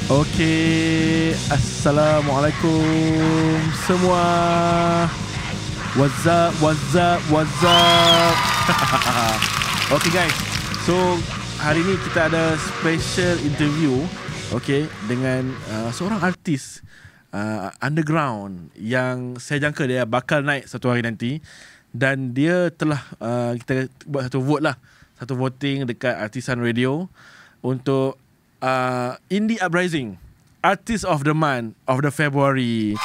Okay, Assalamualaikum semua. What's up? Okay guys, so hari ni kita ada special interview, okay, dengan seorang artis underground yang saya jangka dia bakal naik satu hari nanti. Dan dia telah kita buat satu vote lah, satu voting dekat Artisan Radio untuk Indie Uprising Artist of the Month of the February.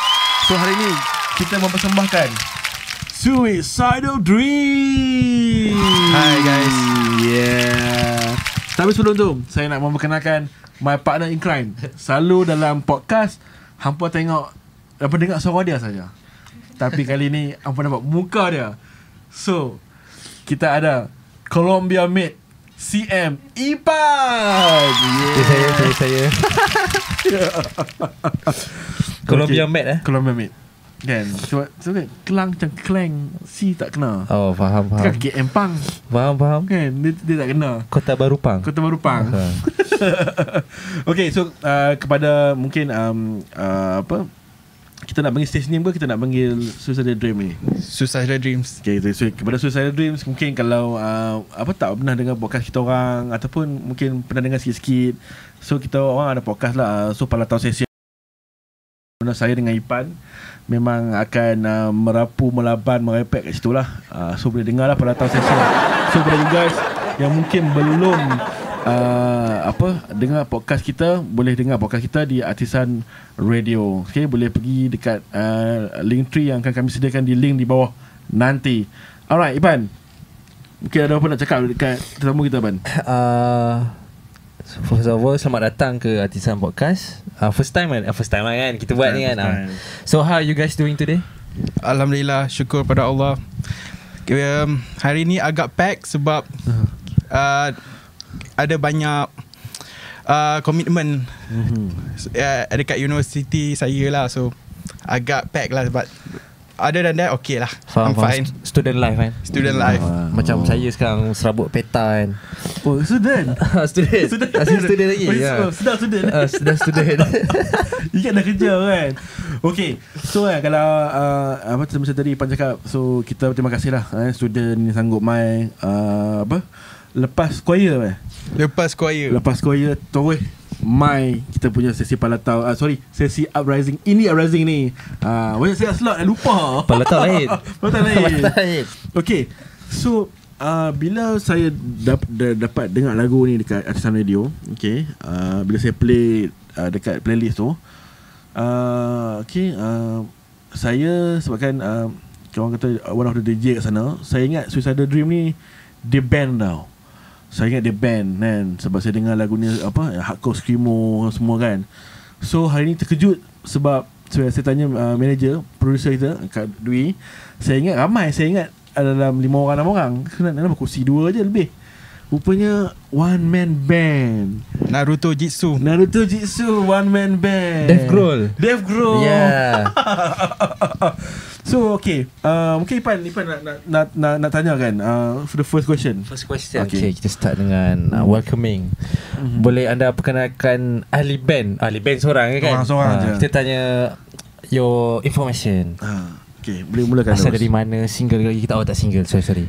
So hari ni kita mempersembahkan Suicidal Dreams. Hi guys. Yeah. Tapi sebelum tu, saya nak memperkenalkan my partner in crime. Selalu dalam podcast hampa dengar suara dia saja. Tapi kali ni hampa nampak muka dia. So kita ada Colombia mate CM Ipan. Yeah. Saya. Colombia mate Colombia mate. Kan? Sebab kelang macam clang C tak kena. Oh, faham. Kan KM Pang. Faham. Kan? Dia tak kena. Kota Baru Pang. Okay, so kepada mungkin kita nak panggil stage name ke kita nak panggil Suicidal Dream ni? Suicidal Dreams. Okay, so kepada Suicidal Dreams, mungkin kalau tak pernah dengar podcast kita orang, ataupun mungkin pernah dengar sikit-sikit, so kita orang ada podcast lah. So pada tahun sesi saya dengan Ipan memang akan merapu, melaban, merepek kat situ lah. So boleh dengar lah pada tahun sesi. So kepada you guys yang mungkin belum dengar podcast kita, boleh dengar podcast kita di Artisan Radio. Okay, boleh pergi dekat link tree yang akan kami sediakan di link di bawah nanti. Alright, Ipan, mungkin ada apa nak cakap dekat tetamu kita, Ipan? First of all, selamat datang ke Artisan Podcast. First time kan kita buat ni kan. So how are you guys doing today? Alhamdulillah, syukur pada Allah. Hari ni agak pack sebab ada banyak komitmen dekat universiti saya lah. So agak pack lah, but other than that okay lah. I'm fine. Student life kan. Student life. Macam saya sekarang serabut peta kan. Oh, student. Student lagi. Sedang student. Ingat dah kerja kan. Okay, so kalau macam tadi Ipan cakap, so kita terima kasih lah student yang sanggup main Lepas choir Lepas choir terus mai kita punya sesi Palatau, sesi Uprising, Indie Uprising ni. Banyak saya slot lupa. Palatau lain. Okay, so bila saya dapat dengar lagu ni dekat Artisan Radio, okay, bila saya play dekat playlist tu, saya sebabkan orang kata one of the DJ kat sana, saya ingat Suicidal Dream ni dia band tau. Saya ingat dia band kan, sebab saya dengar lagu ni hardcore screamo semua kan. So hari ni terkejut sebab saya tanya manager, producer kita Kak Dwi. Saya ingat ramai, saya ingat dalam 5 orang 6 orang. Kenapa kursi 2 je lebih. Rupanya one man band. Naruto Jitsu one man band. Death Growl. Yeah. So okay, mungkin Ipan nak tanya kan, for the first question. Okay, kita start dengan welcoming. Boleh anda perkenalkan ahli band seorang kan? Seorang je. Kita tanya your information. Okay, boleh mulakan. Asal dari mana, single lagi kita tak single. Sorry.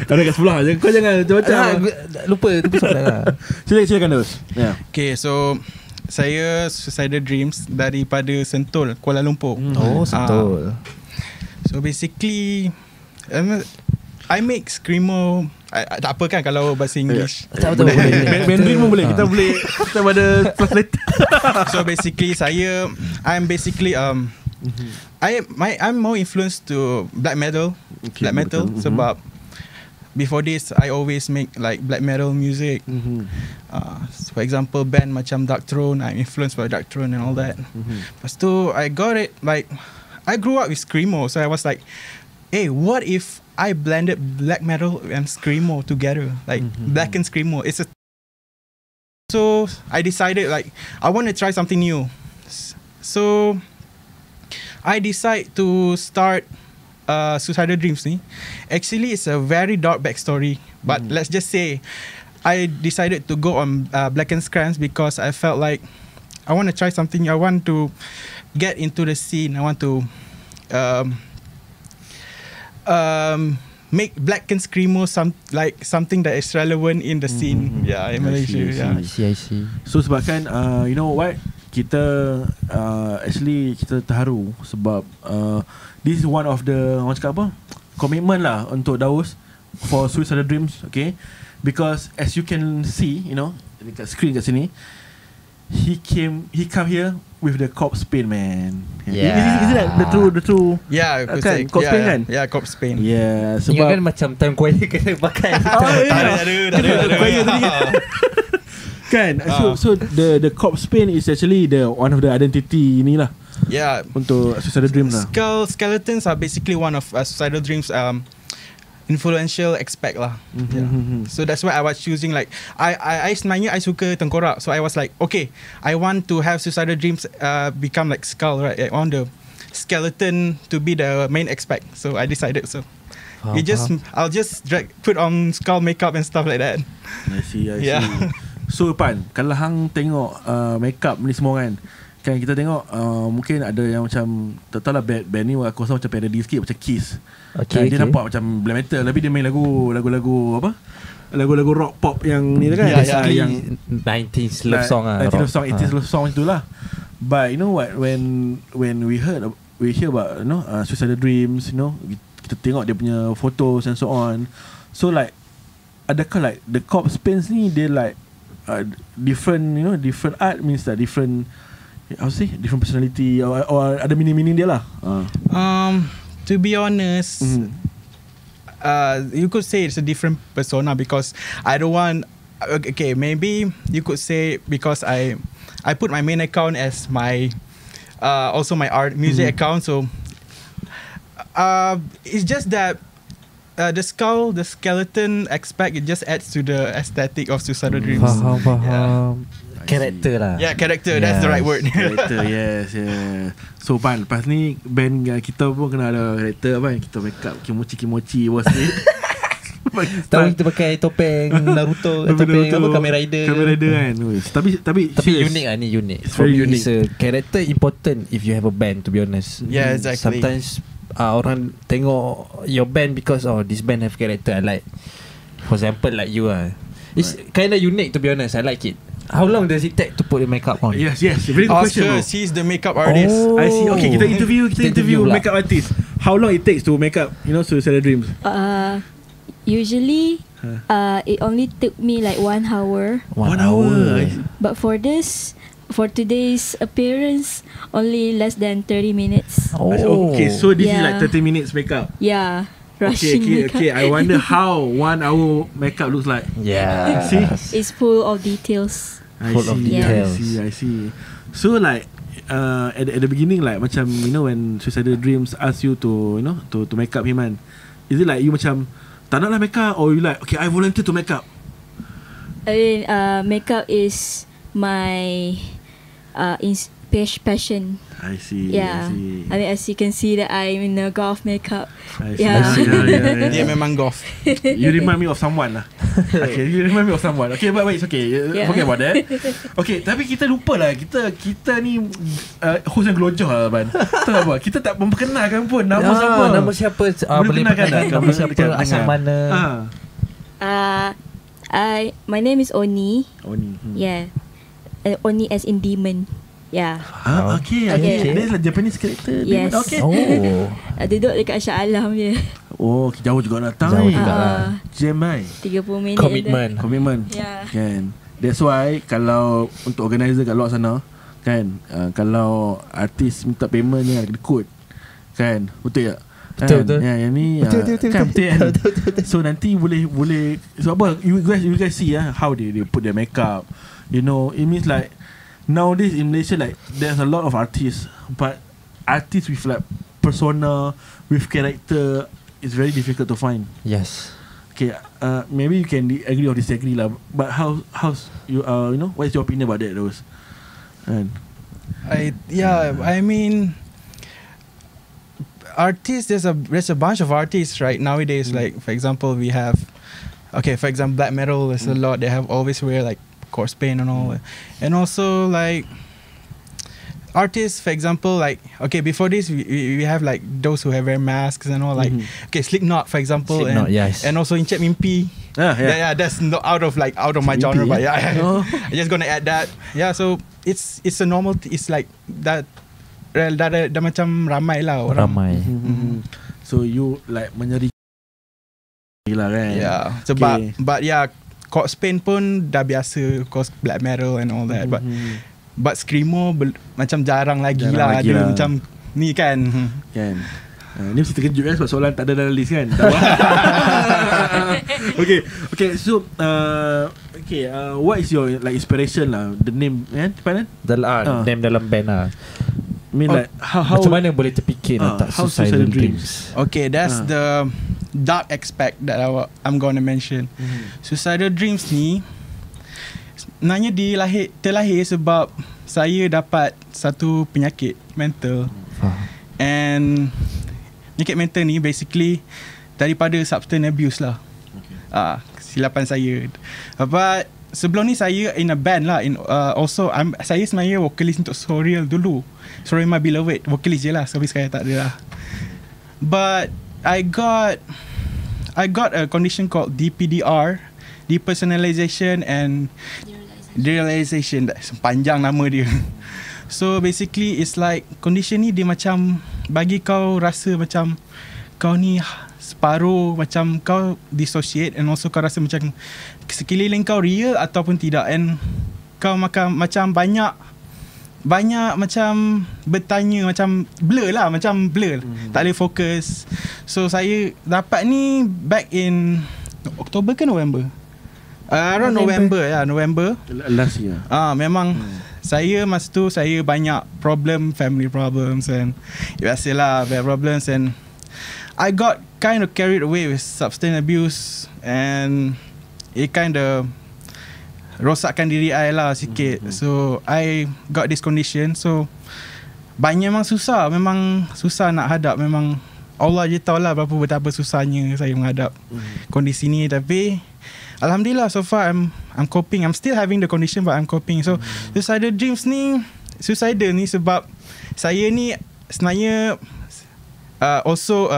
Ada kat sebelah je. Kau jangan macam lupa soalan lah. Silakan terus. Okay, so saya Suicidal Dreams daripada Sentul, Kuala Lumpur. Sentul. So basically I make screamo. Tak apa kan kalau bahasa English. Tak boleh. Mandarin pun boleh. Kita ada translator. So basically I'm basically I'm more influenced to black metal. Sebab before this I always make like black metal music. For example, band macam Dark Throne, I'm influenced by Dark Throne and all that. Lepas tu I got it, like I grew up with screamo, so I was like, hey, what if I blended black metal and screamo together, like black and screamo. So I decided like I want to try something new. So I decide to start Suicidal Dreams ni. Actually it's a very dark backstory, but let's just say I decided to go on Black and Scrams because I felt like I want to try something. I want to get into the scene. I want to make Black and Screamo something that is relevant in the scene. Yeah, in Malaysia. I see. So sebabkan you know what, kita actually kita terharu sebab this is one of the orang cakap apa, commitment lah untuk Daus for Suicidal Dreams. Okay, because as you can see, you know, dekat screen kat sini, he come here with the corpse paint, man. Yeah. Is that the true Yeah, kan, corpse paint kan? Yeah, corpse paint. Yeah, Sebab sebab kan macam time choir kena pakai. kan, so the corpse paint is actually the one of the identity inilah Yeah. untuk Suicidal Dreams lah. Skeletons are basically one of Suicidal Dreams influential aspect lah. Mm-hmm. So that's why I was choosing like I sebenarnya I suka tengkorak, so I was like, okay, I want to have Suicidal Dreams become like skull, right? I want the skeleton to be the main aspect. So I decided so. I'll just put on skull makeup and stuff like that. I see. Yeah. So Pan, kalau hang tengok makeup ni semua kan kita tengok mungkin ada yang macam tak tahu lah, band ni aku rasa macam parody sikit, macam Kiss. Okay, dia nampak macam black metal tapi dia main lagu-lagu apa, lagu-lagu rock pop yang ni kan, yang 90s love song lah, 90s love song, 80s love song itulah. But you know what, when we hear about, you know, Suicidal Dreams, you know, kita tengok dia punya photos and so on, so like adakah like the corpse paints ni dia like different, you know, different art means that different, how to say, different personality or ada meaning dia lah. To be honest, you could say it's a different persona because I don't want. Okay, maybe you could say because I put my main account as my also my art music account. So it's just that the skeleton aspect, it just adds to the aesthetic of Suicidal Dreams. Faham. Character lah. Yeah, character. That's the right word. Character, yes. So Pan, lepas ni band kita pun kena ada character apa, kita make up kimochi bos ni. Tahu kita pakai topeng Naruto, topeng apa, Kamen Rider kan. Tapi unik lah, ni unik. For me, it's a character important if you have a band, to be honest. Yeah, exactly. Sometimes orang tengok your band because this band have character I like. For example like you it's kind of unique, to be honest. I like it. How long does it take to put the makeup on? Yes, very good question. He's the makeup artist. I see. Okay, kita interview lah. makeup artist. How long it takes to make up, you know, Suicidal Dreams? Usually it only took me like 1 hour. 1 hour. But for today's appearance, only less than 30 minutes. Okay, so this is Yeah. like 30 minutes makeup. Yeah, rushing makeup. Okay. I wonder how 1 hour makeup looks like. Yeah. See? It's full of details. I see. So like at the beginning, like macam, you know, when Suicidal Dreams ask you to, you know, to make up him, man, is it like you macam tak nak lah make up, or you like, okay, I volunteer to make up? I mean, makeup is my passion. I see. Yeah. I mean, as you can see that I'm in a golf makeup. I see. Yeah. Yeah. Dia memang golf. You remind me of someone lah. Okay, you remind me of someone. Okay, but it's okay. Yeah. Forget about that. Okay, tapi kita lupa lah. Kita ni host yang gelojoh lah, Ban. Tahu apa? Kita tak memperkenalkan pun nama siapa. Nama siapa? Boleh kenalkan perkenalkan tak? nama siapa, asal mana? My name is Oni. Oni. Yeah. Oni as in demon. Yeah. Okay. Dia lah Japanese character. Yes. Okay. Duduk dekat Shah Alam je. Oh, jauh juga datang. Jauh juga lah. Jemai. 30 minit. Commitment. Yeah. Kan. That's why kalau untuk organizer kat luar sana, kan, kalau artis minta payment jangan ada kod. Kan? Betul tak? Betul. Ya, yang ni betul. kan, betul. So nanti boleh so apa, you guys see how they put their makeup. You know, it means like nowadays in Malaysia, like there's a lot of artists, but artists with like persona, with character, is very difficult to find. Yes. Okay, maybe you can agree or disagree lah. But how's you you know, what is your opinion about that, Rose? I mean, artists. There's a bunch of artists right nowadays. Like for example, we have okay, for example, black metal, there's a lot. They have always wear like corpse paint and all. And also like artists, for example, like, okay, before this, we have like those who have wear masks and all, like, okay, Slipknot, for example. Slipknot, yes. And also Encik Mimpi. Yeah, that's not out of my genre, but yeah, I'm just gonna add that. Yeah, so it's a normal, it's like that. Dah macam ramai lah orang. Ramai. So you like menyeri lah kan. Yeah, sebab but yeah, corpse paint pun dah biasa, of course, black metal and all that, but screamo macam jarang lagi lah ada macam ni kan. Kan. Ni mesti terkejut kan sebab soalan tak ada dalam list kan. Okay, so what is your like inspiration lah, the name kan, name dalam band lah. I mean like how macam mana boleh terfikir letak Suicidal Dreams? Okay, that's the dark aspect that I'm gonna mention. Suicidal Dreams ni sebenarnya terlahir sebab saya dapat satu penyakit mental. And penyakit mental ni basically daripada substance abuse lah. Silapan saya. But sebelum ni saya in a band lah. Also saya sebenarnya vokalis untuk Surreal dulu. Surreal My Beloved, vokalis je lah. Sampai sekarang tak ada lah. But I got a condition called DPDR, depersonalization and derealization. Panjang nama dia. So basically it's like condition ni dia macam bagi kau rasa macam kau ni separuh, macam kau dissociate, and also kau rasa macam sekeliling kau real ataupun tidak, and kau macam banyak macam bertanya, macam blur, tak boleh fokus. So saya dapat ni back in Oktober ke November? Around November last year. Memang saya masa tu saya banyak family problems, and biasalah bad problems, and I got kind of carried away with substance abuse, and it kind of rosakkan diri I lah sikit. So I got this condition. So memang susah nak hadap. Memang Allah je tahu lah betapa susahnya saya menghadap kondisi ni. Tapi alhamdulillah, so far I'm coping. I'm still having the condition, but I'm coping. So Suicidal Dreams ni, suicidal ni sebab saya ni sebenarnya also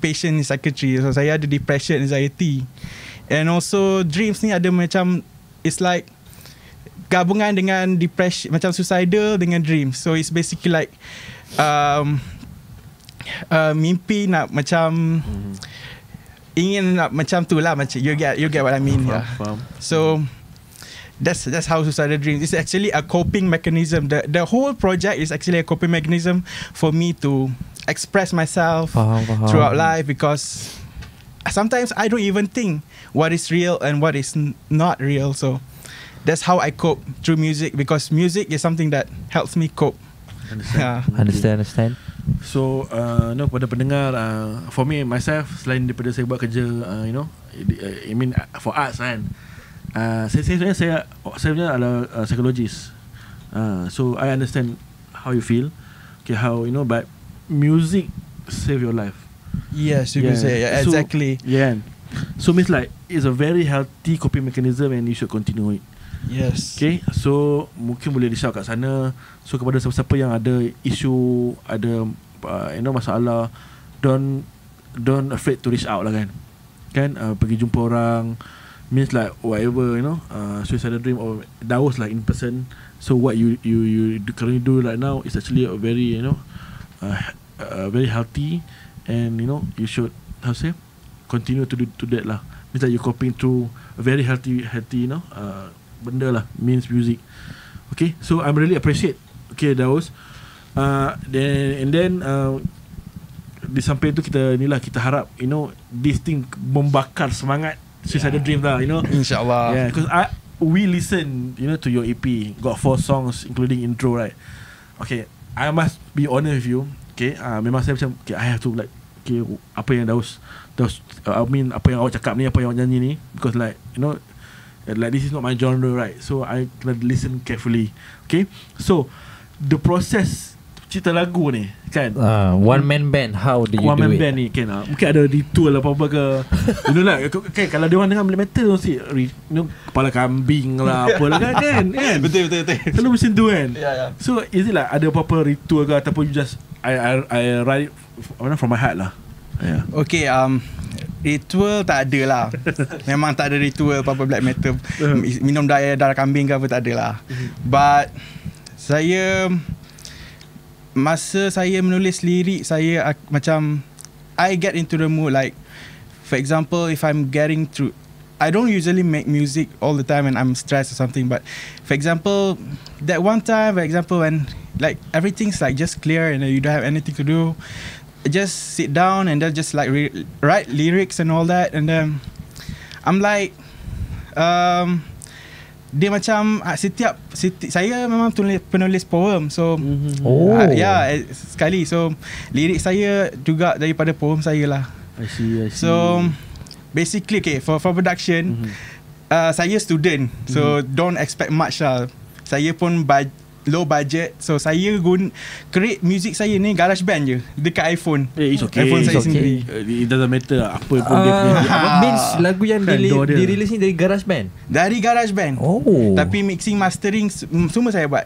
patient in psychiatry. So saya ada depression, anxiety, and also dreams ni ada macam, it's like gabungan dengan depression, macam suicidal dengan dreams. So it's basically like mimpi nak macam ingin nak macam tu lah, macam you get what I mean. So that's how Suicidal Dreams is actually a coping mechanism. The whole project is actually a coping mechanism for me to express myself throughout life, because sometimes I don't even think what is real and what is not real. So that's how I cope through music, because music is something that helps me cope. Understand. So pada pendengar, for me myself, selain daripada saya buat kerja I mean for arts kan, saya sebenarnya adalah psychologist. So I understand how you feel, okay, how but music save your life. Yes, you can say exactly. So means like it's a very healthy coping mechanism, and you should continue it. Yes. Okay, so mungkin boleh di-shout kat sana. So kepada siapa-siapa yang ada isu, ada masalah, don't afraid to reach out lah kan, pergi jumpa orang. Means like whatever Suicidal Dream or Daus like in person. So what you currently do right now is actually a very very healthy, and you should continue to do that lah. Means like you're coping through a very healthy benda lah, means music. Okay, so I'm really appreciate. Okay, Daus. Then di samping tu kita harap this thing membakar semangat Suicidal Dream lah, InsyaAllah. Because we listen to your EP, got 4 songs including intro, right? Okay, I must be honest with you. Okay, memang saya macam I have to like, okay, apa yang Daus I mean apa yang awak cakap ni, apa yang awak nyanyi ni, because like like this is not my genre, right? So I kena listen carefully. Okay, so the process cerita lagu ni kan. One man band, how do you One do man it? band ni kan, mungkin ada ritual apa-apa ke. You know lah kan, kalau dia orang dengar black metal mesti kepala kambing lah apalah kan. Betul. Selalu macam tu kan. Yeah. So is it like ada apa-apa ritual ke, ataupun you just I write it from my heart lah. Yeah. Okay, ritual tak ada lah. Memang tak ada ritual apa-apa black metal. Minum darah kambing ke apa tak ada lah. But masa saya menulis lirik, saya macam I get into the mood. Like for example, if I'm getting through, I don't usually make music all the time when I'm stressed or something. But for example, that one time, for example, when like everything's like just clear and you don't have anything to do, just sit down and then just like write lyrics and all that, and then I'm like dia macam saya memang penulis poem, so sekali, so lirik saya juga daripada poem saya lah. I see. So basically, okay, for production, saya student, so don't expect much lah. Saya pun low budget, so saya create music saya ni GarageBand je dekat iPhone. It's okay. iPhone saya It's sendiri. It doesn't matter apa pun dia punya. Means lagu yang dirilis ni dari GarageBand? Dari GarageBand. Tapi mixing, mastering semua saya buat.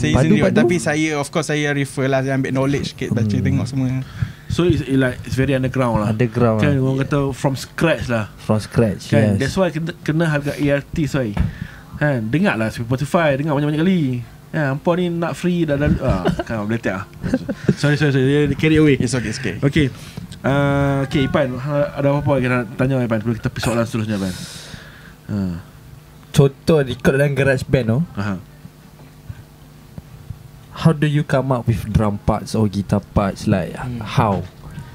Saya Padu. sendiri buat. Tapi saya, of course, saya refer lah, saya ambil knowledge sikit, baca tengok semua. So it's very underground lah. Underground kan, lah. orang kata from scratch lah. From scratch, Kan, yes. that's why kena hargai artis why. Kan, dengar lah Spotify, dengar banyak-banyak kali. Hampa ni nak free dah kan boleh tak. Sorry carry away. It's okay. Okay. Okay, Ipan, ada apa-apa kita nak tanya Ipan sebelum kita pergi soalan seterusnya, Ipan? Contoh ikut dalam GarageBand tu, how do you come up with drum parts or guitar parts, like how?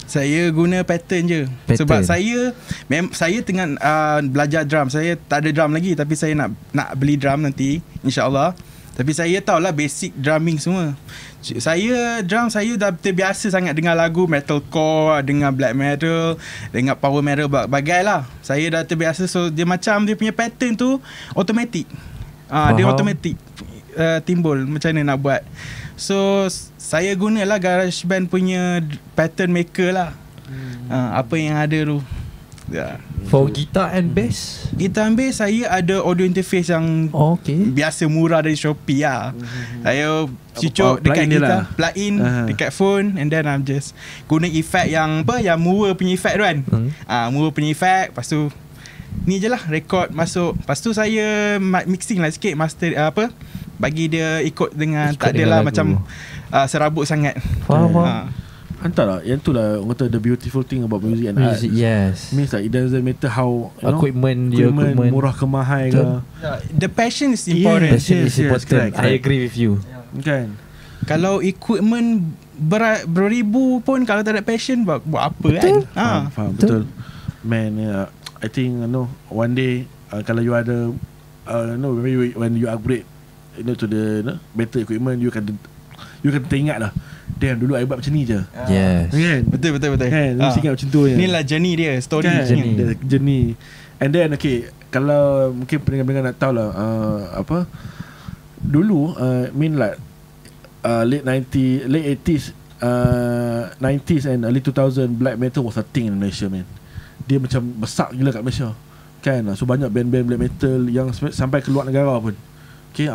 Saya guna pattern je. Sebab saya tengah belajar drum. Saya tak ada drum lagi, tapi saya nak beli drum nanti, insyaAllah. Tapi saya tahulah basic drumming semua. Saya dah terbiasa sangat dengar lagu metalcore, dengar black metal, dengar power metal, bagai lah. Saya dah terbiasa, so dia macam dia punya pattern tu automatic. Dia automatic timbul macam mana nak buat. So saya gunalah GarageBand punya pattern maker lah. Apa yang ada tu. For guitar and bass? Guitar and bass saya ada audio interface yang biasa murah dari Shopee lah. Saya cucuk dekat guitar, plug in dekat phone, and then I'm just guna effect yang Moore punya effect tu kan. Moore punya effect, lepas tu ni je lah, record masuk. Lepas tu saya mixing lah sikit, master bagi dia ikut dengan tak adalah macam serabut sangat. Faham. Entahlah, yang tu lah orang kata the beautiful thing about music and art. Yes. Means like it doesn't matter how equipment murah ke mahal ke. The passion is important. Passion is important. Correct. I agree with you. Kan. Kalau equipment beribu pun, kalau tak ada passion, buat apa? Betul. Kan? Faham. Betul. Man, I think one day kalau you ada when you upgrade to the better equipment, you can teringat lah, damn, dulu I buat macam ni je. Yes. Kan? Betul. Kan? Lu ingat macam tu je. Inilah journey dia, story kan? journey. And then okay, kalau mungkin pendengar-pendengar nak tahu lah, dulu like late 80s, 90s and early 2000, black metal was a thing in Malaysia, man. Dia macam besar gila kat Malaysia. Kan? So banyak band-band black metal yang sampai keluar negara pun. Okay,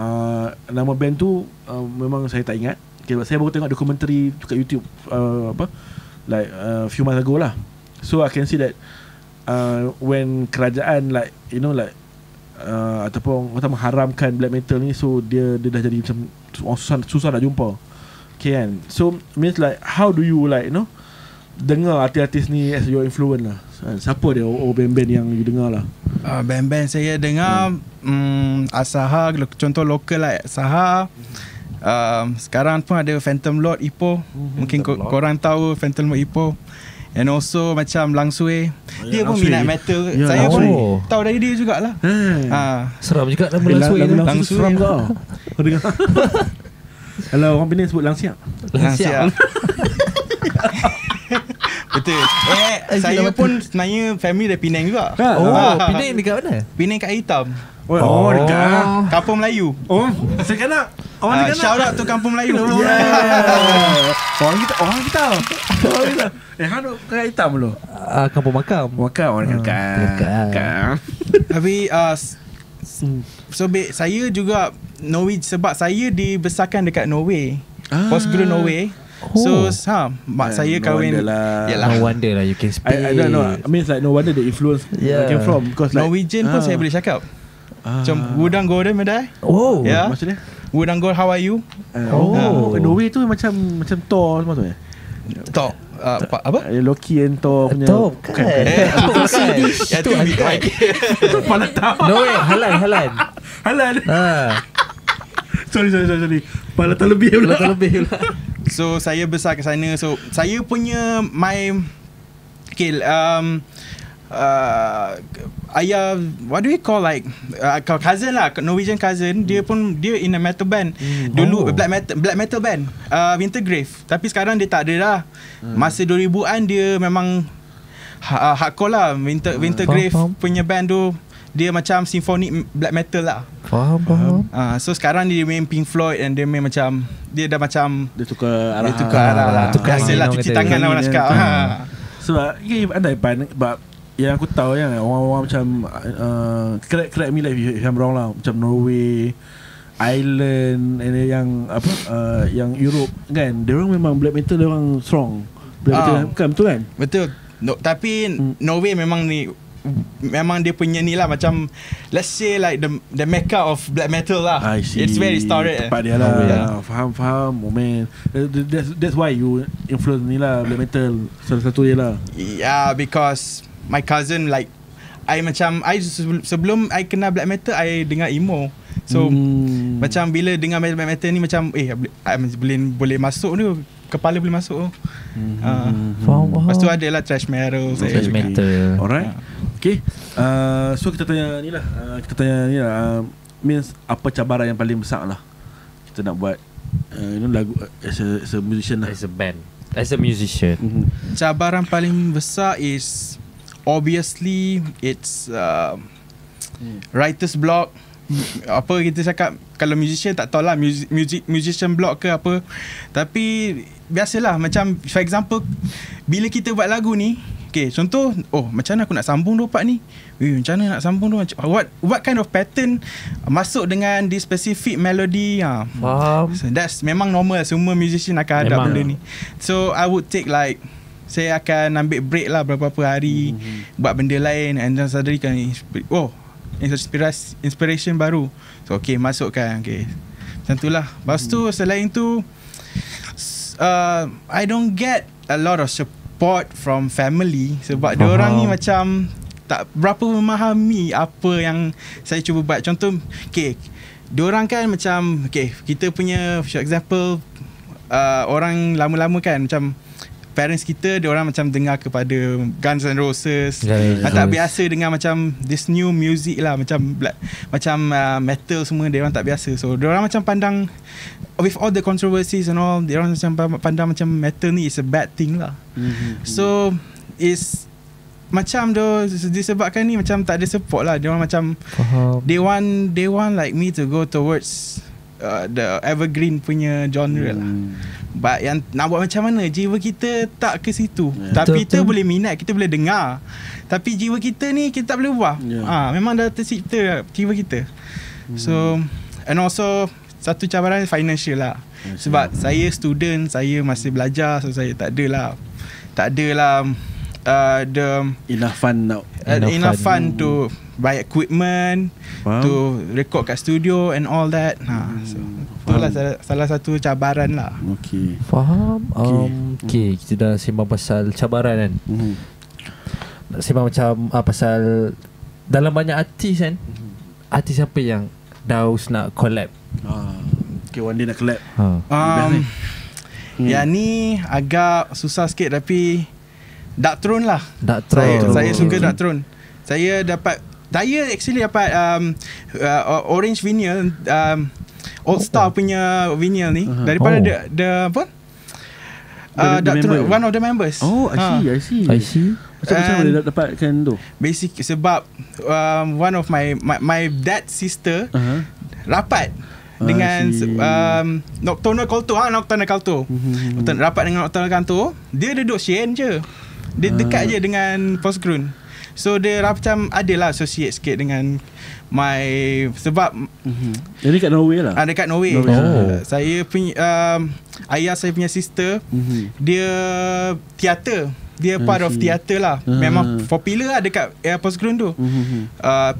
nama band tu memang saya tak ingat. Okay, saya baru tengok dokumentari kat YouTube like few months ago lah. So I can see that when kerajaan ataupun orang mengharamkan black metal ni, so dia dah jadi macam susah nak jumpa. Okay kan. So means like how do you dengar artis-artis ni as your influence lah? Siapa dia band-band yang you dengar lah? Band-band saya dengar Asaha, contoh lokal lah, Asaha. Sekarang pun ada Phantom Lord, Ipoh. Mungkin korang tahu Phantom Lord, Ipoh. And also macam Langsui. Dia pun minat metal. Saya pun tahu dari dia jugalah. Seram juga nama Langsui. Langsui seram ke? Kau dengar? Kalau orang Penang sebut Langsiak. Betul. Saya pun sebenarnya family dari Penang juga. Penang dekat mana? Penang kat Hitam. Dekat Kampung Melayu. Saya kena. Shout out to Kampung Melayu. Orang kita. Hang duk Kera Hitam dulu. Kampung Makam. Makam orang dekat. Tapi saya juga Norway sebab saya dibesarkan dekat Norway. Postgre Norway. So mak saya kahwin. No wonder lah you can speak. I don't know. I mean it's like no wonder the influence came from, because like Norwegian pun saya boleh cakap. Macam Wudang Gode medai. Ya. Maksudnya Wudang Gode, how are you? Norway tu macam Thor semua tu Talk. Apa? Loki and Thor punya. Thor kan. Itu kan. Kepala tak. No way, halal. Sorry. Kepala tak lebih pula. So saya besar ke sana. So saya punya ayah, what do we call like cousin lah, Norwegian cousin. Dia in a metal band dulu. Black metal band Wintergrave. Tapi sekarang dia tak ada dah. Masa 2000-an dia memang hardcore lah. Wintergrave punya band tu dia macam symphonic black metal lah. Faham. So sekarang dia main Pink Floyd, and dia main macam dia dah macam Dia tukar arah. Biasalah cuci tangan lah orang cakap. Sebab andai sebab yang aku tahu yang orang-orang macam correct me like if I'm wrong lah, macam Norway, Ireland, and yang yang Europe kan, dia orang memang black metal, dia orang strong. Black metal kan, betul kan? Betul. Tapi Norway memang memang dia punya ni lah, macam let's say like the mecca of black metal lah. It's very historic. Tempat dia lah. Faham. Oh man, that's why you influence ni lah, black metal salah satu dia lah. Yeah, because my cousin like sebelum I kenal black metal, I dengar emo. So macam bila dengar black metal ni macam boleh masuk ni, kepala boleh masuk. Lepas tu ada lah thrash metal. Alright. Okay. So kita tanya ni lah. Means apa cabaran yang paling besar lah kita nak buat lagu as a musician lah, as a band, as a musician. Cabaran paling besar is obviously it's writer's block. Apa kita cakap, kalau musician tak tahu lah, musician block ke apa. Tapi biasalah, macam for example bila kita buat lagu ni, contoh, macam mana aku nak sambung tu part ni, macam mana nak sambung tu, what kind of pattern masuk dengan this specific melody. Faham. So that's memang normal, semua musician akan ada benda ni. So I would take like, saya akan ambil break lah beberapa hari, buat benda lain, and then suddenly kan inspiration baru. So masukkan. Macam tu lah. Lepas tu selain tu I don't get a lot of support from family, sebab dia orang ni macam tak berapa memahami apa yang saya cuba buat. Contoh dia orang kan macam kita punya, for example orang lama-lama kan, macam parents kita, dia orang macam dengar kepada Guns N' Roses, tak biasa dengar macam this new music lah, macam metal semua, dia orang tak biasa. So dia orang macam pandang, with all the controversies and all, dia orang macam pandang macam metal ni is a bad thing lah. So is macam disebabkan ni macam tak ada support lah. Dia orang macam they want like me to go towards the evergreen punya genre lah. But yang nak buat macam mana, jiwa kita tak ke situ. Tapi kita boleh minat, kita boleh dengar, tapi jiwa kita ni kita tak boleh ubah. Memang dah tercipta jiwa kita. So and also satu cabaran financial lah. Sebab saya student, saya masih belajar, so saya tak adalah enough fund to buy equipment, to record kat studio and all that. So itulah salah satu cabaran lah. Faham. Kita dah sembang pasal cabaran kan. Nak sembang macam pasal dalam banyak artis kan. Artis apa yang Daus nak collab? One day nak collab. Yang ni agak susah sikit, tapi Dark Throne lah. Saya suka Dark Throne. Saya actually dapat orange vinyl, Old Star punya vinyl ni daripada Dark Throne, one of the members. I see. Macam boleh dapatkan tu? Basic sebab one of my dad sister rapat dengan see. Nocturnal Culto. Nocturnal Culto. Rapat dengan Nocturnal Culto. Dia duduk Shen je. Dia dekat je dengan Postground. So dia macam adalah associate sikit dengan my, sebab Jadi kat Norway lah. dekat Norway. Saya punya ayah saya punya sister, dia teater. Dia part of teater lah. Memang popular lah dekat Postground tu.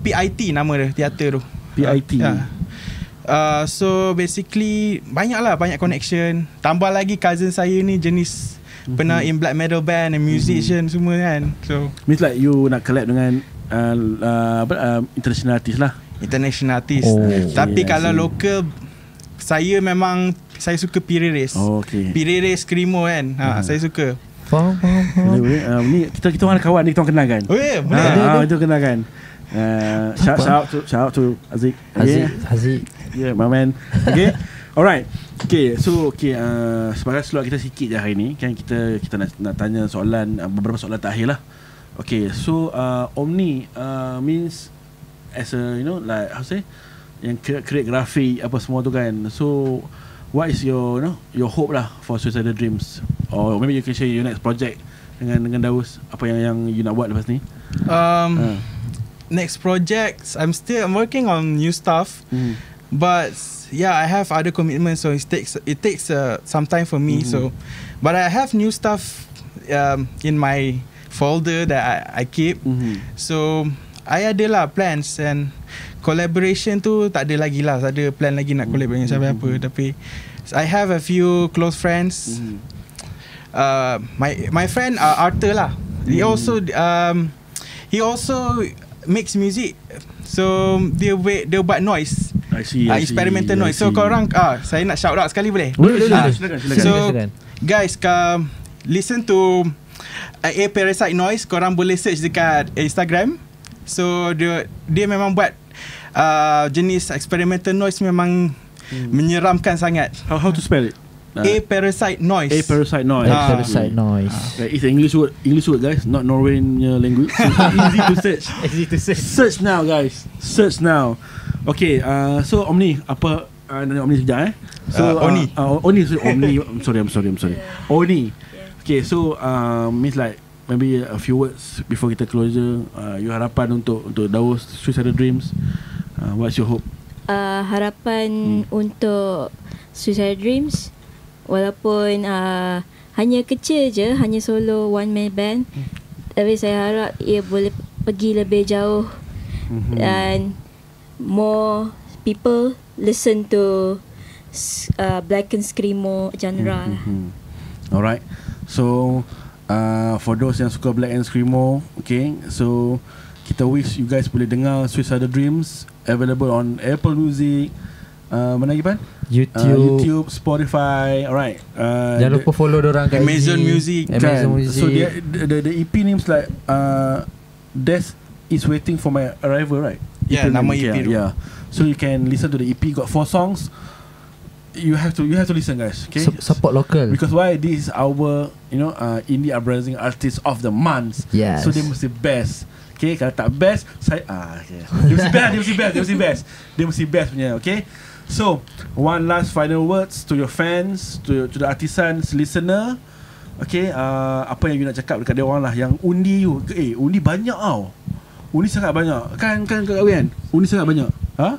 PIT nama dia, teater tu. PIT. So basically banyak connection. Tambah lagi cousin saya ni jenis pernah in black metal band and musician semua kan. So means like you nak collab dengan international artist lah. International artist. Tapi kalau local, saya suka Pireres. Pireres Screamo kan. Saya suka. Faham. Ni kita orang kawan ni, kita orang kenal kan. Boleh. Itu kenal kan. Shout out to Aziz. Haziq. Yeah, my man. Okay. Alright. Okay, so sebagai slot kita sikit je hari ni kan, kita nak tanya soalan, beberapa soalan terakhir lah. Okay, so Omni means as a, you know, like how say, yang create grafik apa semua tu kan. So what is your your hope lah for Suicidal Dreams, or maybe you can share your next project dengan Daus, apa yang you nak buat lepas ni? Next projects, I'm working on new stuff, but yeah, I have other commitments, so it takes some time for me. So, but I have new stuff in my folder that I keep. So I ada lah plans, and collaboration tu tak ada lagi lah. Tak ada plan lagi nak collab dengan siapa-siapa. Tapi I have a few close friends. My friend Arthur lah. He also makes music. So dia buat noise. I see. Experimental noise. So korang saya nak shout out sekali boleh? Boleh. Silakan. So guys, listen to A Parasite Noise. Korang boleh search dekat Instagram. So dia memang buat jenis experimental noise, memang menyeramkan sangat. How to spell it? A Parasite Noise. A Parasite Noise. Parasite Noise. It's an English word guys, not Norwegian language. So easy to search. Search now guys. Search now. Okay, so Omni, apa Omni sekejap So Oni. Omni. I'm sorry. Oni. Okay, so means like maybe a few words before kita closure. You harapan untuk Daus Suicidal Dreams. What's your hope? Harapan untuk Suicidal Dreams, walaupun hanya kecil je, hanya solo one man band, tapi saya harap ia boleh pergi lebih jauh dan more people listen to black and screamo genre. Alright. So for those yang suka black and screamo, okay, so kita wish you guys boleh dengar Suicidal Dreams, available on Apple Music, mana lagi Pan? YouTube, Spotify. Alright. Jangan lupa follow dorang kat Amazon Music. So the EP names like Death is Waiting for My Arrival, right? Yeah, nama EP tu. Yeah. So you can listen to the EP. Got 4 songs. You have to listen, guys. Okay. Support local. Because why? This is our indie uprising artist of the month. Yes. So they must be best. Okay. Kalau tak best, saya okay. Dia mesti best punya. Okay. So one last final words to your fans, to the artisans, listener. Okay. Apa yang you nak cakap dekat dia orang lah yang undi you. Undi banyak tau. Undi sangat banyak. Kan kawan? Undi sangat banyak. Ha?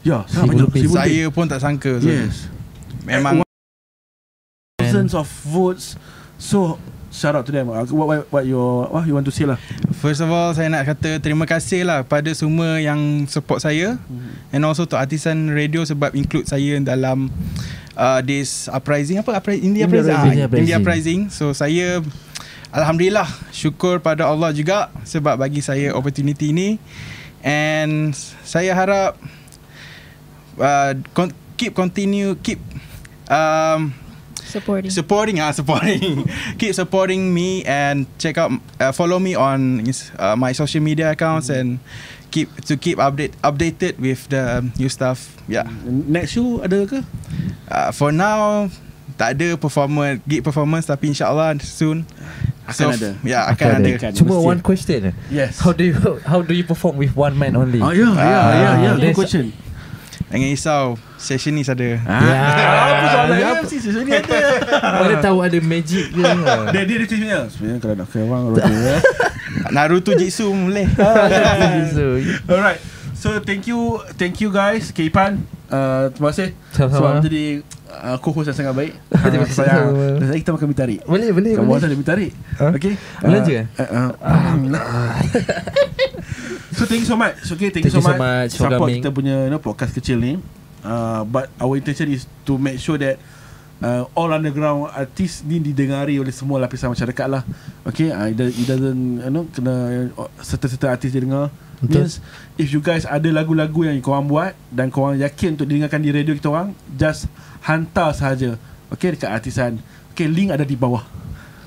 Ya, sangat banyak. Saya pun tak sangka. Yes. Memang thousands of votes. So shout out to them. What you want to say lah? First of all, saya nak kata terima kasih lah pada semua yang support saya, and also to Artisan Radio sebab include saya dalam this uprising. India Uprising. So saya alhamdulillah syukur pada Allah juga sebab bagi saya opportunity ini, and saya harap keep supporting keep supporting me, and check out follow me on my social media accounts, and keep updated with the new stuff. Next show ada ke? For now tak ada gig performance, tapi insyaallah soon akan ada. Akan ada. Cuma one question. Yes. How do you perform with one man only? Yeah. Good question. Jangan risau, sessionis ada. Apa soalan Ya. MC session ni ada. Mana tahu ada magic je. Dia sebenarnya kalau nak kira orang orang Naruto Jitsu boleh. Alright. So thank you guys, Kipan. Terima kasih Sama-sama. sebab menjadi co-host yang sangat baik. Terima kasih. Dan kita makan mie tarik. Boleh. Kamu ada mie tarik. Okay. Belanja? Alhamdulillah. So thank you so much. Okay, thank you so much for support coming. kita punya podcast kecil ni. But our intention is to make sure that all underground artist ni didengari oleh semua lapisan masyarakat lah. Okay, it doesn't kena serta-serta artis dia dengar. Betul. Means if you guys ada lagu-lagu yang korang buat dan korang yakin untuk didengarkan di radio kita orang, just hantar sahaja. Okay, dekat artisan. Okay, link ada di bawah.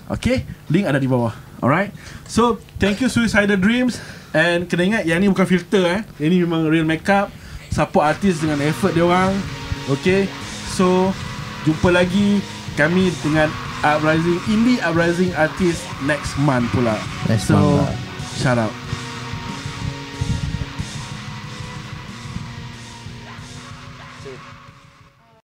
Okay, link ada di bawah. Alright. So thank you Suicidal Dreams. And kena ingat yang ni bukan filter Yang ni memang real makeup. Support artis dengan effort dia orang. Okay. So jumpa lagi kami dengan Uprising Indie Uprising Artist next month pula. Next so month lah. shout out.